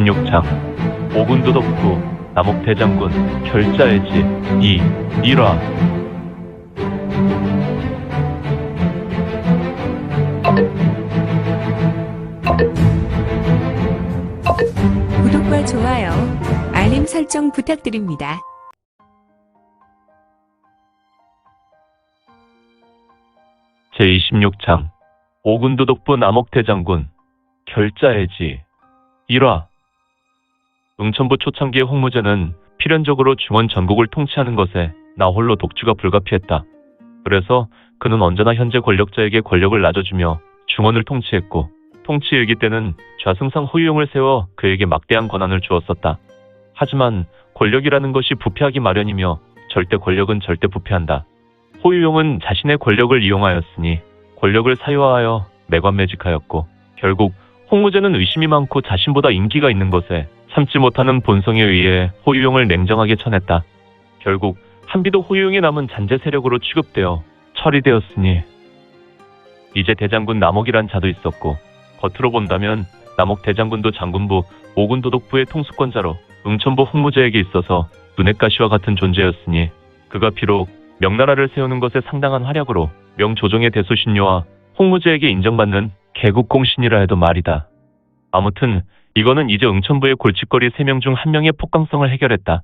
제26장 오군도 덕후 남옥대장군 결자의 지 1화. 구독과 좋아요, 알림 설정 부탁드립니다. 제26장 오군도 덕후 남옥대장군 결자의 지 1화. 응천부 초창기의 홍무제는 필연적으로 중원 전국을 통치하는 것에 나 홀로 독주가 불가피했다. 그래서 그는 언제나 현재 권력자에게 권력을 나눠주며 중원을 통치했고, 통치일기 때는 좌승상 호유용을 세워 그에게 막대한 권한을 주었었다. 하지만 권력이라는 것이 부패하기 마련이며 절대 권력은 절대 부패한다. 호유용은 자신의 권력을 이용하였으니 권력을 사유화하여 매관매직하였고, 결국 홍무제는 의심이 많고 자신보다 인기가 있는 것에 참지 못하는 본성에 의해 호유용을 냉정하게 쳐냈다. 결국 한비도 호유용의 남은 잔재 세력으로 취급되어 처리되었으니 이제 대장군 남옥이란 자도 있었고, 겉으로 본다면 남옥 대장군도 장군부, 오군도독부의 통수권자로 응천부 홍무제에게 있어서 눈엣가시와 같은 존재였으니, 그가 비록 명나라를 세우는 것에 상당한 활약으로 명조정의 대소신료와 홍무제에게 인정받는 개국공신이라 해도 말이다. 아무튼 이거는 이제 응천부의 골칫거리 3명 중 1명의 폭강성을 해결했다.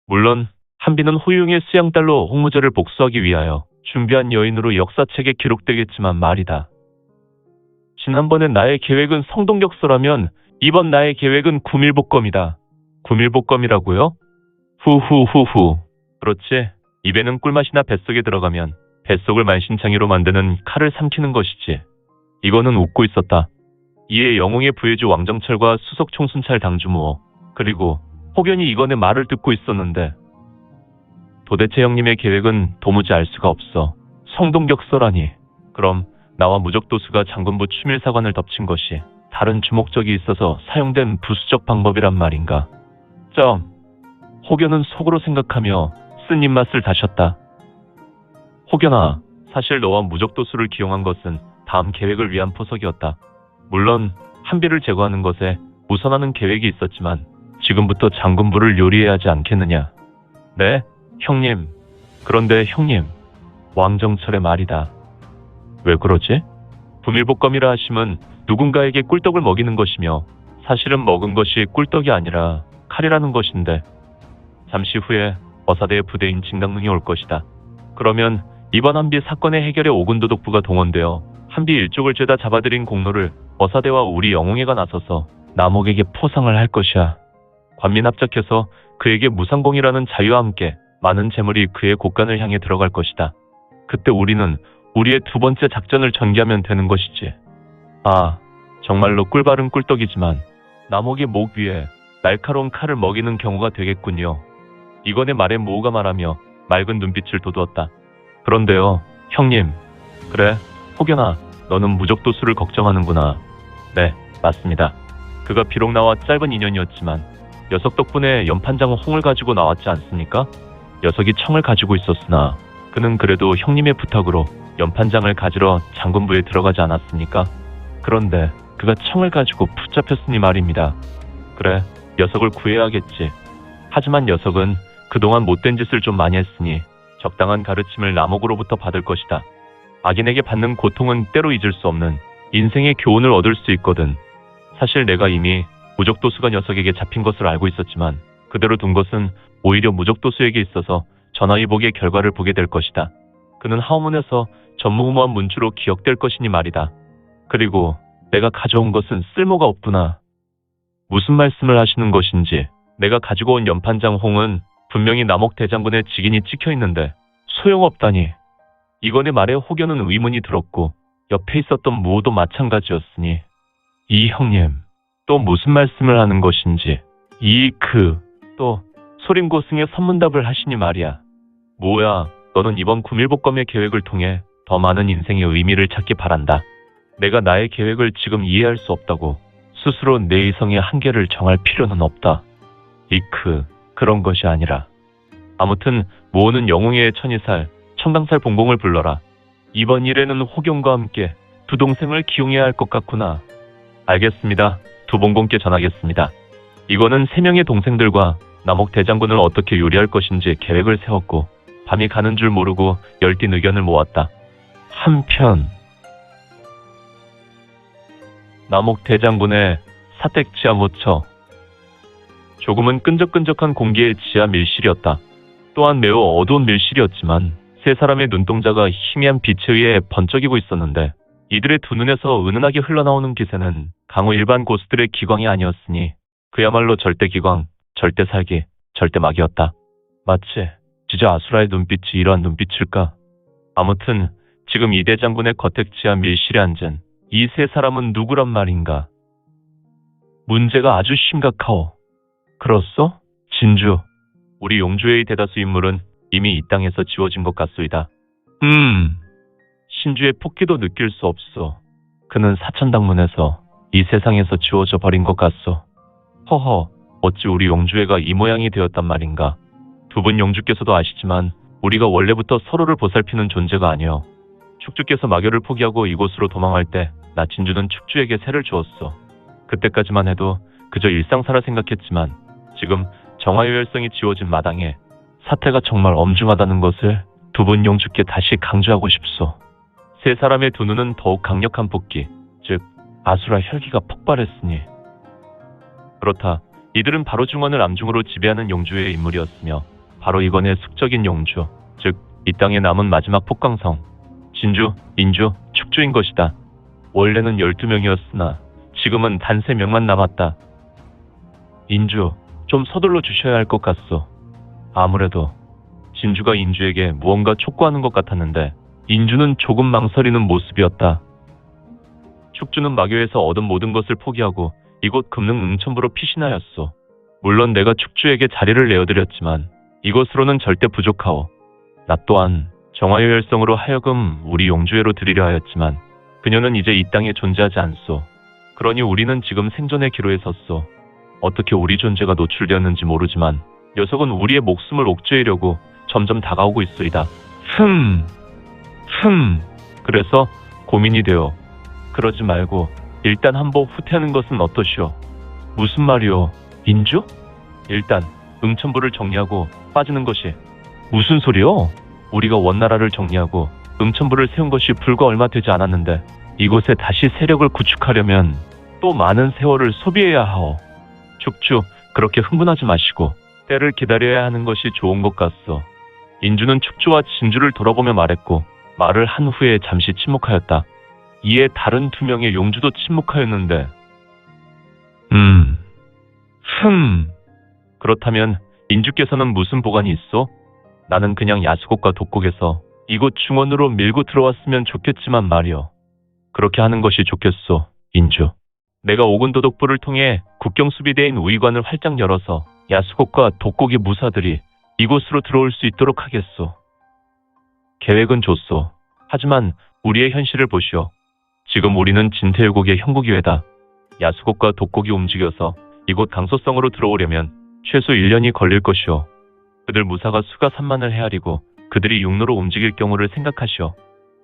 물론 한비는 호유용의 수양딸로 홍무제를 복수하기 위하여 준비한 여인으로 역사책에 기록되겠지만 말이다. 지난번에 나의 계획은 성동격서라면 이번 나의 계획은 구밀복검이다. 구밀복검이라고요? 후후후후. 그렇지. 입에는 꿀맛이나 뱃속에 들어가면 뱃속을 만신창이로 만드는 칼을 삼키는 것이지. 이거는 웃고 있었다. 이에 영웅의 부해주 왕정철과 수석 총순찰 당주무어, 그리고 혹연히 이건의 말을 듣고 있었는데, 도대체 형님의 계획은 도무지 알 수가 없어. 성동격서라니. 그럼 나와 무적도수가 장군부 추밀사관을 덮친 것이 다른 주목적이 있어서 사용된 부수적 방법이란 말인가? 혹여는 속으로 생각하며 쓴 입맛을 다셨다. 혹여나, 사실 너와 무적도수를 기용한 것은 다음 계획을 위한 포석이었다. 물론 한비를 제거하는 것에 우선하는 계획이 있었지만 지금부터 장군부를 요리해야 하지 않겠느냐? 네, 형님. 그런데 형님, 왕정철의 말이다. 왜 그러지? 구밀복검이라 하심은 누군가에게 꿀떡을 먹이는 것이며, 사실은 먹은 것이 꿀떡이 아니라 칼이라는 것인데, 잠시 후에 어사대의 부대인 진강릉이 올 것이다. 그러면 이번 한비 사건의 해결에 오군도독부가 동원되어 한비 일족을 죄다 잡아들인 공로를 어사대와 우리 영웅회가 나서서 남옥에게 포상을 할 것이야. 관민 합작해서 그에게 무상공이라는 자유와 함께 많은 재물이 그의 곳간을 향해 들어갈 것이다. 그때 우리는 우리의 두 번째 작전을 전개하면 되는 것이지. 아, 정말로 꿀바른 꿀떡이지만 남옥의 목 위에 날카로운 칼을 먹이는 경우가 되겠군요. 이건의 말에 모우가 말하며 맑은 눈빛을 돋우었다. 그런데요, 형님. 그래, 혹여나 너는 무적도수를 걱정하는구나. 네, 맞습니다. 그가 비록 나와 짧은 인연이었지만 녀석 덕분에 연판장 홍을 가지고 나왔지 않습니까? 녀석이 청을 가지고 있었으나 그는 그래도 형님의 부탁으로 연판장을 가지러 장군부에 들어가지 않았습니까? 그런데 그가 청을 가지고 붙잡혔으니 말입니다. 그래, 녀석을 구해야겠지. 하지만 녀석은 그동안 못된 짓을 좀 많이 했으니 적당한 가르침을 남옥으로부터 받을 것이다. 악인에게 받는 고통은 때로 잊을 수 없는 인생의 교훈을 얻을 수 있거든. 사실 내가 이미 무적도수가 녀석에게 잡힌 것을 알고 있었지만 그대로 둔 것은 오히려 무적도수에게 있어서 전화위복의 결과를 보게 될 것이다. 그는 하우문에서 전무후무한 문주로 기억될 것이니 말이다. 그리고 내가 가져온 것은 쓸모가 없구나. 무슨 말씀을 하시는 것인지. 내가 가지고 온 연판장 홍은 분명히 남옥 대장군의 직인이 찍혀있는데 소용없다니. 이건의 말에 혹여는 의문이 들었고 옆에 있었던 무호도 마찬가지였으니, 이 형님, 또 무슨 말씀을 하는 것인지. 또 소림고승의 선문답을 하시니 말이야. 뭐야, 너는 이번 구밀복검의 계획을 통해 더 많은 인생의 의미를 찾기 바란다. 내가 나의 계획을 지금 이해할 수 없다고 스스로 내 이성의 한계를 정할 필요는 없다. 그런 것이 아니라. 아무튼 모호는 영웅의 천이살, 청당살 봉봉을 불러라. 이번 일에는 호경과 함께 두 동생을 기용해야 할 것 같구나. 알겠습니다. 두봉공께 전하겠습니다. 이거는 3명의 동생들과 남옥 대장군을 어떻게 요리할 것인지 계획을 세웠고 밤이 가는 줄 모르고 열띤 의견을 모았다. 한편 남옥 대장군의 사택 지하 모처. 조금은 끈적끈적한 공기의 지하 밀실이었다. 또한 매우 어두운 밀실이었지만 세 사람의 눈동자가 희미한 빛에 의해 번쩍이고 있었는데 이들의 두 눈에서 은은하게 흘러나오는 기세는 강호 일반 고수들의 기광이 아니었으니 그야말로 절대 기광, 절대 살기, 절대 막이었다. 마치 지저 아수라의 눈빛이 이러한 눈빛일까? 아무튼 지금 이 대장군의 거택 지하 밀실에 앉은 이 세 사람은 누구란 말인가? 문제가 아주 심각하오. 그렇소? 진주. 우리 용주의 대다수 인물은 이미 이 땅에서 지워진 것 같소이다. 신주의 폭기도 느낄 수 없소. 그는 사천당문에서 이 세상에서 지워져 버린 것 같소. 허허, 어찌 우리 용주회가 이 모양이 되었단 말인가. 두 분 용주께서도 아시지만 우리가 원래부터 서로를 보살피는 존재가 아니오. 축주께서 마교를 포기하고 이곳으로 도망할 때 나 진주는 축주에게 세를 주었소. 그때까지만 해도 그저 일상사라 생각했지만 지금 정화요열성이 지워진 마당에 사태가 정말 엄중하다는 것을 두 분 용주께 다시 강조하고 싶소. 세 사람의 두 눈은 더욱 강력한 폭기, 즉 아수라 혈기가 폭발했으니. 그렇다. 이들은 바로 중원을 암중으로 지배하는 용주의 인물이었으며 바로 이번의 숙적인 용주, 즉 이 땅에 남은 마지막 폭강성, 진주, 인주, 축주인 것이다. 원래는 12명이었으나 지금은 단 3명만 남았다. 인주, 좀 서둘러 주셔야 할 것 같소. 아무래도 진주가 인주에게 무언가 촉구하는 것 같았는데 인주는 조금 망설이는 모습이었다. 축주는 마교에서 얻은 모든 것을 포기하고 이곳 금능 응천부로 피신하였소. 물론 내가 축주에게 자리를 내어드렸지만 이것으로는 절대 부족하오. 나 또한 정화요열성으로 하여금 우리 용주회로 들이려 하였지만 그녀는 이제 이 땅에 존재하지 않소. 그러니 우리는 지금 생존의 기로에 섰소. 어떻게 우리 존재가 노출되었는지 모르지만 녀석은 우리의 목숨을 옥죄이려고 점점 다가오고 있소이다. 그래서 고민이 되어 그러지 말고 일단 한번 후퇴하는 것은 어떠시오? 무슨 말이오? 인주? 일단 응천부를 정리하고 빠지는 것이. 무슨 소리요? 우리가 원나라를 정리하고 응천부를 세운 것이 불과 얼마 되지 않았는데 이곳에 다시 세력을 구축하려면 또 많은 세월을 소비해야 하오. 축주, 그렇게 흥분하지 마시고 때를 기다려야 하는 것이 좋은 것 같소. 인주는 축주와 진주를 돌아보며 말했고 말을 한 후에 잠시 침묵하였다. 이에 다른 2명의 용주도 침묵하였는데 그렇다면 인주께서는 무슨 보관이 있어? 나는 그냥 야수곡과 독곡에서 이곳 중원으로 밀고 들어왔으면 좋겠지만 말이오. 그렇게 하는 것이 좋겠소, 인주. 내가 오군도독부를 통해 국경수비대인 우위관을 활짝 열어서 야수곡과 독곡의 무사들이 이곳으로 들어올 수 있도록 하겠소. 계획은 좋소. 하지만 우리의 현실을 보시오. 지금 우리는 진태율곡의 형국이회다. 야수곡과 독곡이 움직여서 이곳 강소성으로 들어오려면 최소 1년이 걸릴 것이오. 그들 무사가 수가 3만을 헤아리고 그들이 육로로 움직일 경우를 생각하시오.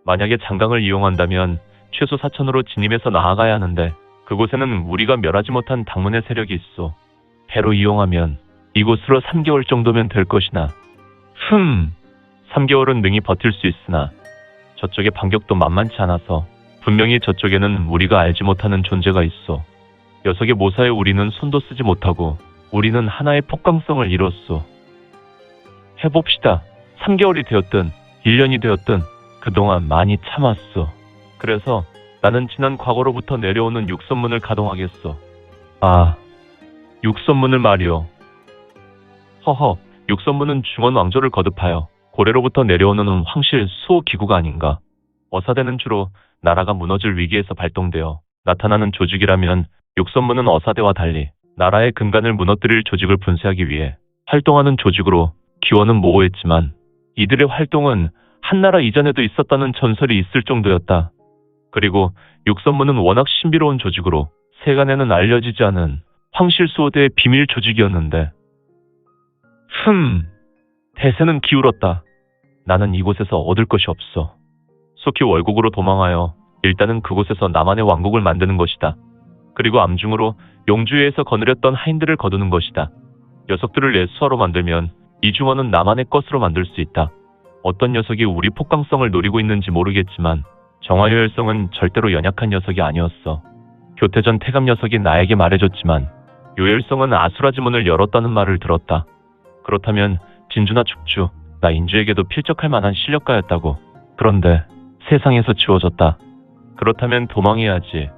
만약에 장강을 이용한다면 최소 4천으로 진입해서 나아가야 하는데 그곳에는 우리가 멸하지 못한 당문의 세력이 있어. 배로 이용하면 이곳으로 3개월 정도면 될 것이나 3개월은 능히 버틸 수 있으나 저쪽의 반격도 만만치 않아서 분명히 저쪽에는 우리가 알지 못하는 존재가 있어. 녀석의 모사에 우리는 손도 쓰지 못하고 우리는 하나의 폭강성을 이뤘소. 해봅시다. 3개월이 되었든 1년이 되었든 그동안 많이 참았소. 그래서 나는 지난 과거로부터 내려오는 육선문을 가동하겠소. 아, 육선문을 말이오. 허허, 육선문은 중원 왕조를 거듭하여 고래로부터 내려오는 황실 수호 기구가 아닌가. 어사대는 주로 나라가 무너질 위기에서 발동되어 나타나는 조직이라면 육선문은 어사대와 달리 나라의 근간을 무너뜨릴 조직을 분쇄하기 위해 활동하는 조직으로 기원은 모호했지만 이들의 활동은 한나라 이전에도 있었다는 전설이 있을 정도였다. 그리고 육선문은 워낙 신비로운 조직으로 세간에는 알려지지 않은 황실수호대의 비밀 조직이었는데 대세는 기울었다. 나는 이곳에서 얻을 것이 없어. 속히 월국으로 도망하여 일단은 그곳에서 나만의 왕국을 만드는 것이다. 그리고 암중으로 용주에서 거느렸던 하인들을 거두는 것이다. 녀석들을 내 수하로 만들면 이 중원은 나만의 것으로 만들 수 있다. 어떤 녀석이 우리 폭강성을 노리고 있는지 모르겠지만 정화요열성은 절대로 연약한 녀석이 아니었어. 교태 전 태갑 녀석이 나에게 말해줬지만 요열성은 아수라지 문을 열었다는 말을 들었다. 그렇다면 진주나 축주, 나 인주에게도 필적할 만한 실력가였다고. 그런데 세상에서 지워졌다. 그렇다면 도망해야지.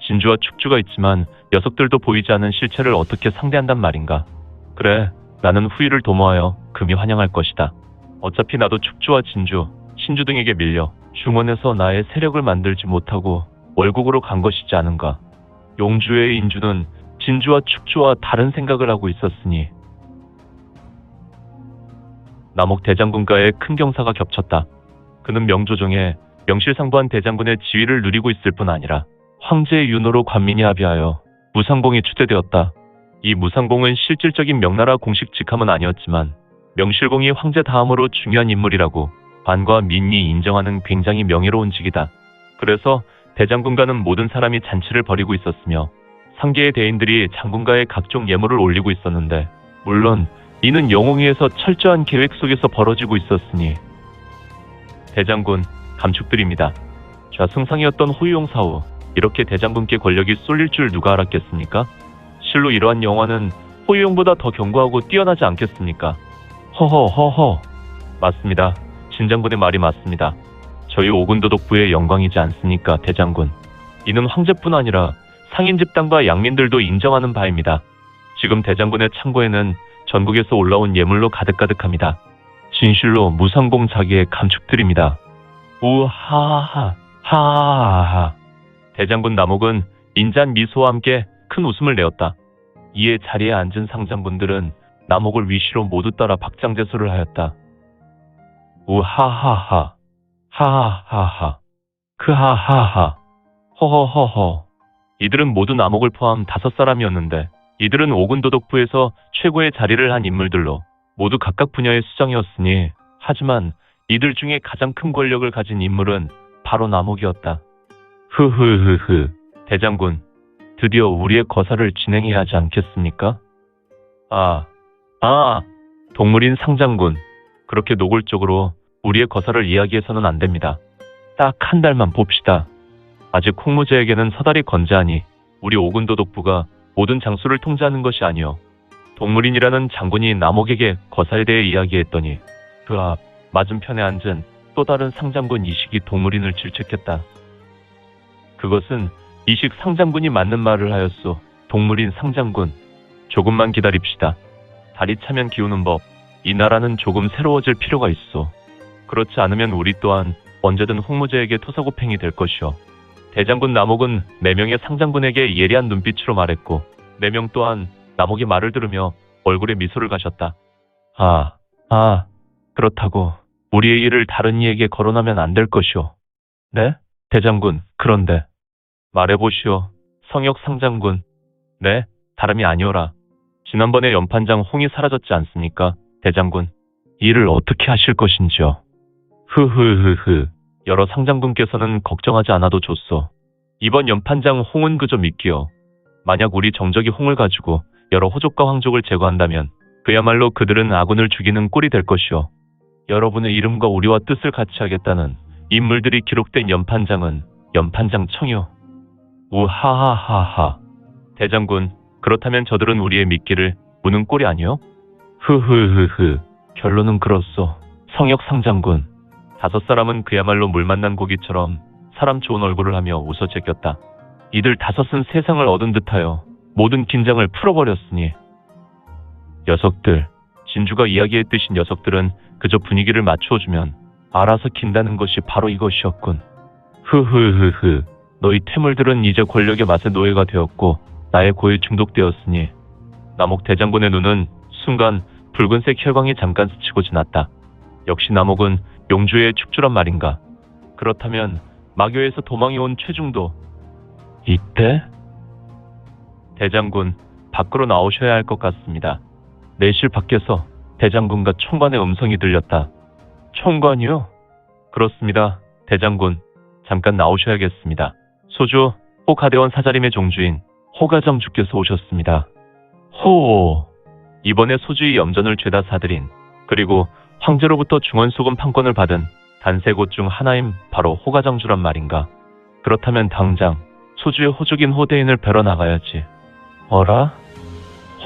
진주와 축주가 있지만 녀석들도 보이지 않는 실체를 어떻게 상대한단 말인가. 그래, 나는 후위를 도모하여 금이 환영할 것이다. 어차피 나도 축주와 진주, 신주 등에게 밀려 중원에서 나의 세력을 만들지 못하고 월국으로 간 것이지 않은가. 용주의 인주는 진주와 축주와 다른 생각을 하고 있었으니. 남옥 대장군과의 큰 경사가 겹쳤다. 그는 명조정에 명실상부한 대장군의 지위를 누리고 있을 뿐 아니라 황제의 윤호로 관민이 합의하여 무상봉이 추대되었다. 이 무상봉은 실질적인 명나라 공식 직함은 아니었지만 명실공히 황제 다음으로 중요한 인물이라고 관과 민이 인정하는 굉장히 명예로운 직이다. 그래서 대장군과는 모든 사람이 잔치를 벌이고 있었으며 상계의 대인들이 장군과의 각종 예물을 올리고 있었는데, 물론 이는 영웅위에서 철저한 계획 속에서 벌어지고 있었으니. 대장군, 감축드립니다. 좌승상이었던 호유용 사후 이렇게 대장군께 권력이 쏠릴 줄 누가 알았겠습니까? 실로 이러한 영화는 호유용보다 더 견고하고 뛰어나지 않겠습니까? 허허허허. 맞습니다. 진장군의 말이 맞습니다. 저희 오군도독부의 영광이지 않습니까, 대장군. 이는 황제뿐 아니라 상인 집단과 양민들도 인정하는 바입니다. 지금 대장군의 창고에는 전국에서 올라온 예물로 가득가득합니다. 진실로 무상봉 자기에 감축드립니다. 우하하하 하하하. 대장군 남옥은 인자한 미소와 함께 큰 웃음을 내었다. 이에 자리에 앉은 상장군들은 남옥을 위시로 모두 따라 박장대소를 하였다. 우하하하 하하하하 크하하하 허허허허. 이들은 모두 남옥을 포함 5사람이었는데 이들은 오군도독부에서 최고의 자리를 한 인물들로 모두 각각 분야의 수장이었으니, 하지만 이들 중에 가장 큰 권력을 가진 인물은 바로 남옥이었다. 흐흐흐흐. 대장군, 드디어 우리의 거사를 진행해야 하지 않겠습니까? 동물인 상장군, 그렇게 노골적으로 우리의 거사를 이야기해서는 안 됩니다. 딱 한 달만 봅시다. 아직 홍무제에게는 서달이 건재하니 우리 오군도독부가 모든 장수를 통제하는 것이 아니오. 동물인이라는 장군이 남옥에게 거사에 대해 이야기했더니 그 앞 맞은편에 앉은 또 다른 상장군 이식이 동물인을 질책했다. 그것은 이식 상장군이 맞는 말을 하였소. 동물인 상장군, 조금만 기다립시다. 달이 차면 기우는 법, 이 나라는 조금 새로워질 필요가 있소. 그렇지 않으면 우리 또한 언제든 홍무제에게 토사구팽이 될 것이오. 대장군 남옥은 4명의 상장군에게 예리한 눈빛으로 말했고 4명 또한 남옥의 말을 들으며 얼굴에 미소를 가셨다. 그렇다고 우리의 일을 다른 이에게 거론하면 안 될 것이오. 네? 대장군, 그런데 말해보시오. 성역 상장군. 네, 다름이 아니오라. 지난번에 연판장 홍이 사라졌지 않습니까, 대장군? 일을 어떻게 하실 것인지요? 흐흐흐흐. 여러 상장군께서는 걱정하지 않아도 좋소. 이번 연판장 홍은 그저 믿기요. 만약 우리 정적이 홍을 가지고 여러 호족과 황족을 제거한다면 그야말로 그들은 아군을 죽이는 꼴이 될 것이오. 여러분의 이름과 우리와 뜻을 같이 하겠다는 인물들이 기록된 연판장은 연판장 청요. 우하하하하. 대장군, 그렇다면 저들은 우리의 미끼를 무는 꼴이 아니오? 흐흐흐흐. 결론은 그렇소. 성역 상장군. 5사람은 그야말로 물 만난 고기처럼 사람 좋은 얼굴을 하며 웃어 제꼈다. 이들 5은 세상을 얻은 듯하여 모든 긴장을 풀어버렸으니. 녀석들, 진주가 이야기했듯이 녀석들은 그저 분위기를 맞추어주면 알아서 긴다는 것이 바로 이것이었군. 흐흐흐흐. 너희 태물들은 이제 권력의 맛에 노예가 되었고 나의 고에 중독되었으니. 남옥 대장군의 눈은 순간 붉은색 혈광이 잠깐 스치고 지났다. 역시 남옥은 용주의 축주란 말인가. 그렇다면 마교에서 도망이 온 최중도 이때? 대장군, 밖으로 나오셔야 할 것 같습니다. 내실 밖에서 대장군과 총관의 음성이 들렸다. 총관이요? 그렇습니다, 대장군. 잠깐 나오셔야겠습니다. 소주, 호가대원 사자림의 종주인 호가정 주께서 오셨습니다. 호! 이번에 소주의 염전을 죄다 사들인, 그리고 황제로부터 중원소금 판권을 받은 단세곳 중 하나인 바로 호가정주란 말인가. 그렇다면 당장 소주의 호족인 호대인을 뵈러 나가야지. 어라?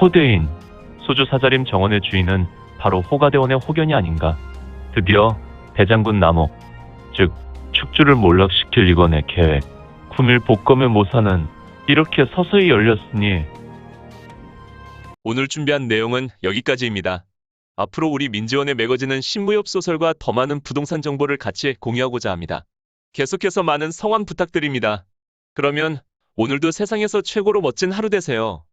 호대인, 소주 사자림 정원의 주인은 바로 호가대원의 호견이 아닌가. 드디어 대장군 남옥, 즉 축주를 몰락시킬 이건의 계획, 구밀 복검의 모사는 이렇게 서서히 열렸으니. 오늘 준비한 내용은 여기까지입니다. 앞으로 우리 민지원의 매거진은 신무협 소설과 더 많은 부동산 정보를 같이 공유하고자 합니다. 계속해서 많은 성원 부탁드립니다. 그러면 오늘도 세상에서 최고로 멋진 하루 되세요.